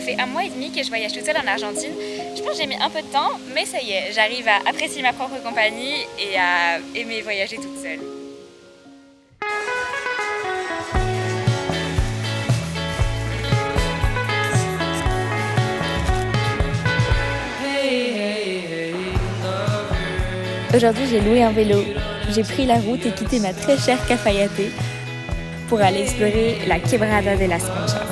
fait 1 mois et demi que je voyage toute seule en Argentine. Je pense que j'ai mis un peu de temps, mais ça y est, j'arrive à apprécier ma propre compagnie et à aimer voyager toute seule. Aujourd'hui, j'ai loué un vélo. J'ai pris la route et quitté ma très chère Cafayate pour aller explorer la Quebrada de las Conchas.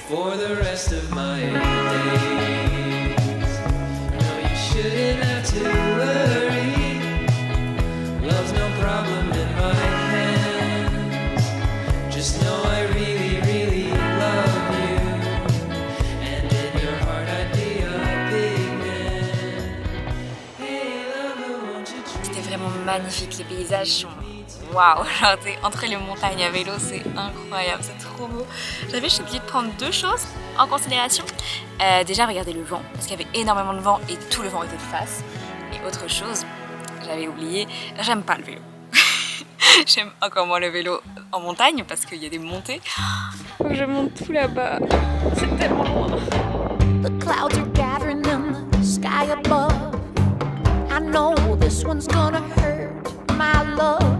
For the rest of my days, no, you shouldn't have to worry. Love's no problem in my hands. Just know I really, really love you, and in your heart I'd be a big man. Hey lover, won't you treat me? C'était vraiment magnifique, les paysages sont waouh, genre entre les montagnes à vélo, c'est incroyable, c'est trop beau. J'avais juste oublié de prendre 2 choses en considération. Déjà, regardez le vent, parce qu'il y avait énormément de vent et tout le vent était de face. Et autre chose, j'avais oublié, j'aime pas le vélo. J'aime encore moins le vélo en montagne parce qu'il y a des montées. Faut que je monte tout là-bas, c'est tellement loin. The clouds are gathering in the sky above. I know this one's gonna hurt, my love.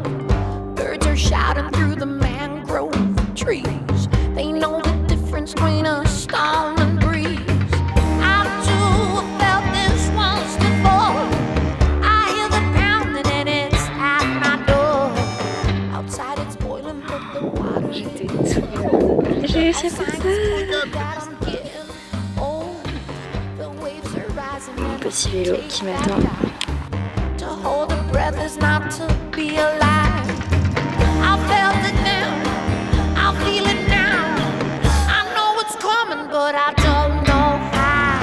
Birds are shouting through the mangrove trees. They know the difference between a storm and breeze. I too have felt this once before. I hear the pounding and it's at my door. Outside it's boiling but the water. J'étais tout cool. J'ai réussi à faire ça. Mon petit vélo qui m'attend. To hold a breath is not to be alive. I felt it now, I feel it now. I know it's coming, but I don't know how.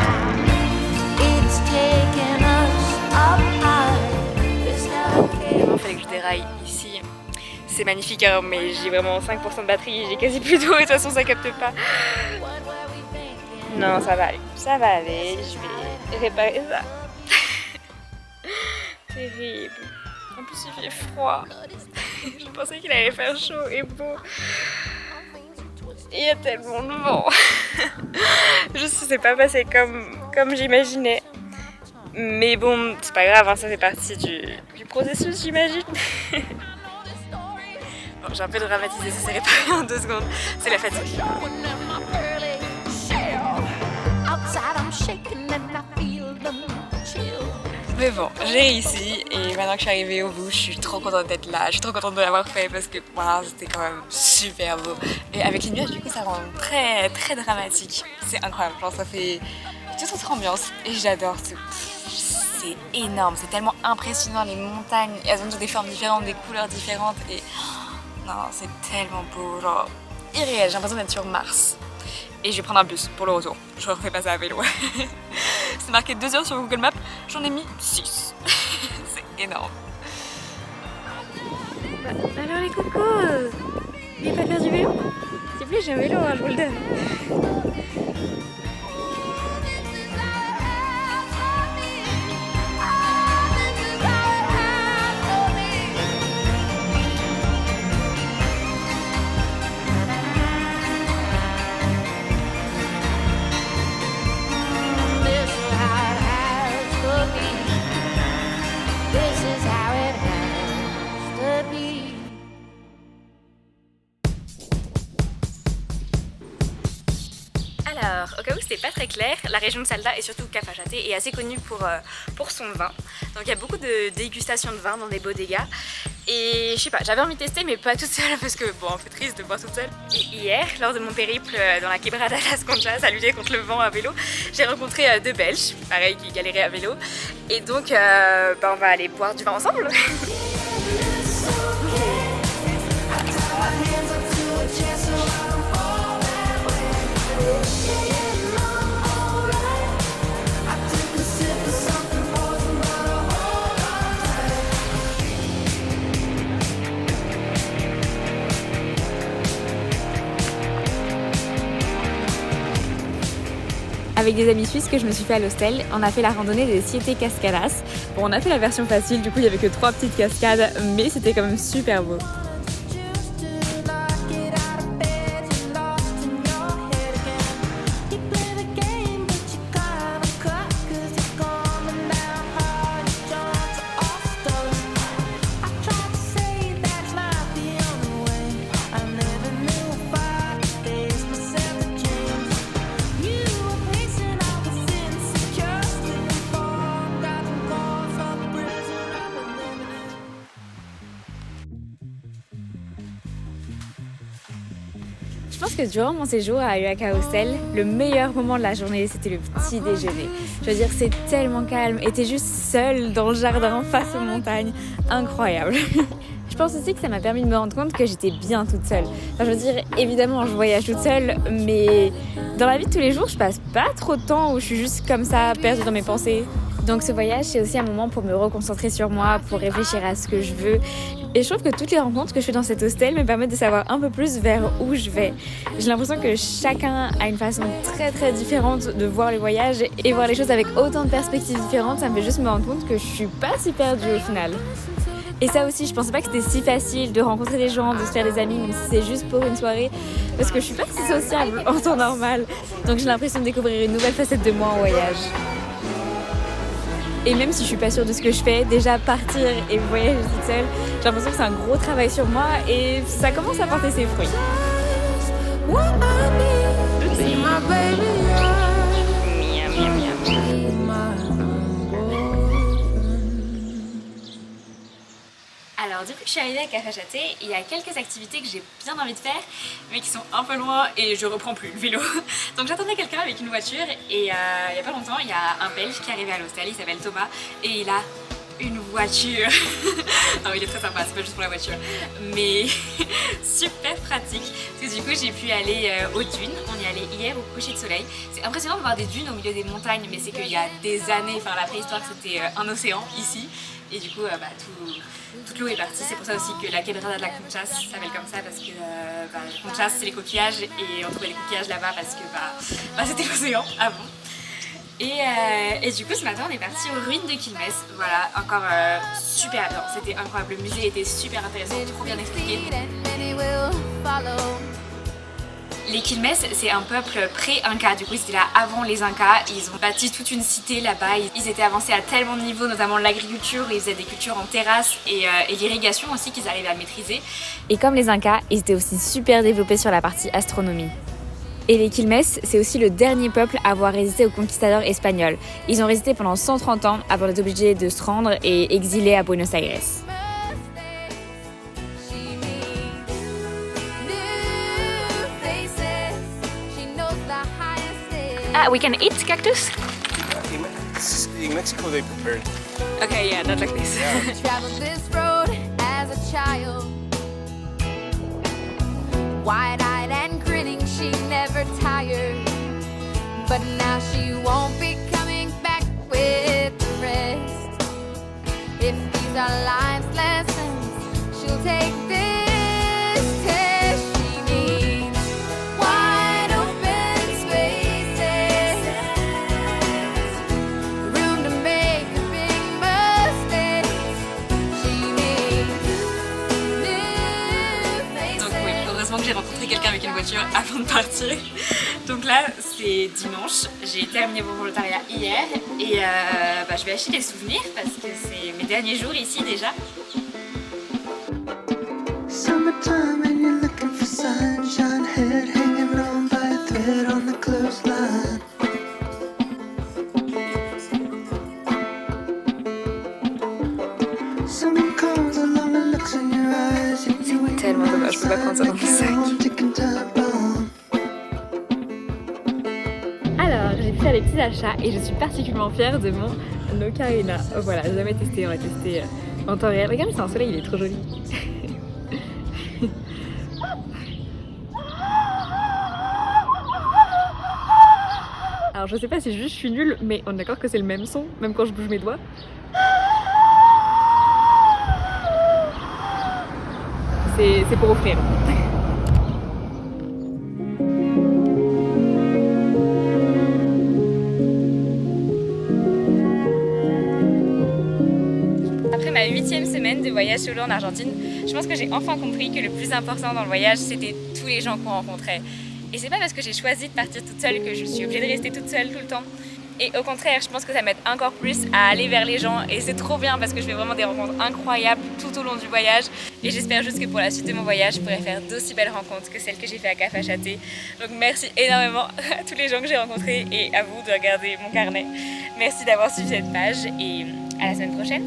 It's taking us up high. It's Il vraiment fallait que je déraille ici. C'est magnifique, hein, mais j'ai vraiment 5% de batterie, j'ai quasi plus d'eau et de toute façon ça capte pas. Non, ça va aller, je vais réparer ça. Terrible. En plus il fait froid. Je pensais qu'il allait faire chaud et beau. Il y a tellement de vent. Juste c'est pas passé comme j'imaginais. Mais bon, c'est pas grave, hein, ça fait partie du processus, j'imagine. Bon, j'ai un peu dramatisé, ça s'est réparé en 2 secondes. C'est la fatigue. Mais bon, j'ai réussi et maintenant que je suis arrivée au bout, je suis trop contente d'être là, je suis trop contente de l'avoir fait parce que wow, c'était quand même super beau. Et avec les nuages, du coup, ça rend très très dramatique. C'est incroyable, genre ça fait toute autre ambiance et j'adore tout. C'est énorme, c'est tellement impressionnant, les montagnes, elles ont des formes différentes, des couleurs différentes et non, c'est tellement beau, genre irréel, j'ai l'impression d'être sur Mars. Et je vais prendre un bus pour le retour, je ne refais pas ça à vélo. C'est marqué 2 heures sur Google Maps, j'en ai mis 6. C'est énorme. Bah, alors les cocos, vous voulez pas faire du vélo? S'il vous plaît, j'ai un vélo, hein, je vous le donne. Alors, au cas où c'était pas très clair, la région de Salta et surtout Cafayate est assez connue pour son vin. Donc il y a beaucoup de dégustations de vin dans des bodegas. Et je sais pas, j'avais envie de tester mais pas toute seule parce que bon, un peu triste de boire toute seule. Et hier, lors de mon périple dans la Quebrada Las Conchas à lutter contre le vent à vélo, j'ai rencontré deux Belges, pareil, qui galéraient à vélo. Et donc, on va aller boire du vin ensemble. Avec des amis suisses que je me suis fait à l'hostel, on a fait la randonnée des Siete Cascadas. Bon, on a fait la version facile, du coup il y avait que 3 petites cascades, mais c'était quand même super beau. Je pense que durant mon séjour à Uaca Hostel, le meilleur moment de la journée, c'était le petit déjeuner. Je veux dire, c'est tellement calme et t'es juste seule dans le jardin face aux montagnes. Incroyable. Je pense aussi que ça m'a permis de me rendre compte que j'étais bien toute seule. Enfin, je veux dire, évidemment, je voyage toute seule, mais dans la vie de tous les jours, je passe pas trop de temps où je suis juste comme ça, perdue dans mes pensées. Donc ce voyage, c'est aussi un moment pour me reconcentrer sur moi, pour réfléchir à ce que je veux. Et je trouve que toutes les rencontres que je fais dans cet hostel me permettent de savoir un peu plus vers où je vais. J'ai l'impression que chacun a une façon très très différente de voir les voyages et voir les choses avec autant de perspectives différentes, ça me fait juste me rendre compte que je suis pas si perdue au final. Et ça aussi, je pensais pas que c'était si facile de rencontrer des gens, de se faire des amis, même si c'est juste pour une soirée, parce que je suis pas si sociable en temps normal. Donc j'ai l'impression de découvrir une nouvelle facette de moi en voyage. Et même si je suis pas sûre de ce que je fais, déjà partir et voyager toute seule, j'ai l'impression que c'est un gros travail sur moi et ça commence à porter ses fruits. Alors depuis que je suis arrivée à Cafayate, il y a quelques activités que j'ai bien envie de faire mais qui sont un peu loin et je reprends plus le vélo. Donc j'attendais quelqu'un avec une voiture et il y a pas longtemps il y a un Belge qui est arrivé à l'hostel, il s'appelle Thomas et il a une voiture. Non, il est très sympa, c'est pas juste pour la voiture, mais super pratique parce que du coup j'ai pu aller aux dunes. On y allait hier au coucher de soleil. C'est impressionnant de voir des dunes au milieu des montagnes, mais c'est qu'il y a des années, enfin la préhistoire c'était un océan ici et du coup toute l'eau est partie. C'est pour ça aussi que la Quebrada de la Conchas s'appelle comme ça, parce que les Conchas c'est les coquillages et on trouvait les coquillages là-bas parce que c'était l'océan avant. Et du coup ce matin on est parti aux ruines de Quilmes. Voilà, encore super bien, c'était incroyable, le musée était super intéressant, trop bien expliqué. Les Quilmes, c'est un peuple pré-Inca, du coup ils étaient là avant les Incas, ils ont bâti toute une cité là-bas, ils étaient avancés à tellement de niveaux, notamment l'agriculture, ils faisaient des cultures en terrasse et l'irrigation aussi qu'ils arrivaient à maîtriser. Et comme les Incas, ils étaient aussi super développés sur la partie astronomie. Et les Quilmes, c'est aussi le dernier peuple à avoir résisté aux conquistadors espagnols. Ils ont résisté pendant 130 ans avant d'être obligés de se rendre et exilés à Buenos Aires. We can eat cactus? In Mexico they prepared. Okay, yeah, not like this. Traveled this road as a child, wide-eyed and grinning, she never tired. But now she won't be coming back with the rest. If these are life's lessons, she'll take this test. She needs wide open spaces, room to make a big mistake. She needs new faces. Donc oui, heureusement que j'ai rencontré quelqu'un avec une voiture avant de partir. Donc là c'est dimanche, j'ai terminé mon volontariat hier et je vais acheter des souvenirs parce que c'est mes derniers jours ici déjà. Summertime and you're looking for sunshine, head hanging on by a thread on the clothesline. tellement dommage, je peux pas prendre ça dans mon sac. Alors, j'ai fait les petits achats et je suis particulièrement fière de mon Ocarina. Oh, voilà, j'ai jamais testé, on l'a testé en temps réel. Regardez, c'est un soleil, il est trop joli. Alors, je sais pas si juste je suis nulle, mais on est d'accord que c'est le même son, même quand je bouge mes doigts. C'est pour offrir. Après ma 8e semaine de voyage solo en Argentine, je pense que j'ai enfin compris que le plus important dans le voyage, c'était tous les gens qu'on rencontrait. Et c'est pas parce que j'ai choisi de partir toute seule que je suis obligée de rester toute seule tout le temps. Et au contraire, je pense que ça m'aide encore plus à aller vers les gens et c'est trop bien parce que je fais vraiment des rencontres incroyables tout au long du voyage et j'espère juste que pour la suite de mon voyage, je pourrai faire d'aussi belles rencontres que celles que j'ai fait à Cafachate. Donc merci énormément à tous les gens que j'ai rencontrés et à vous de regarder mon carnet. Merci d'avoir suivi cette page et à la semaine prochaine.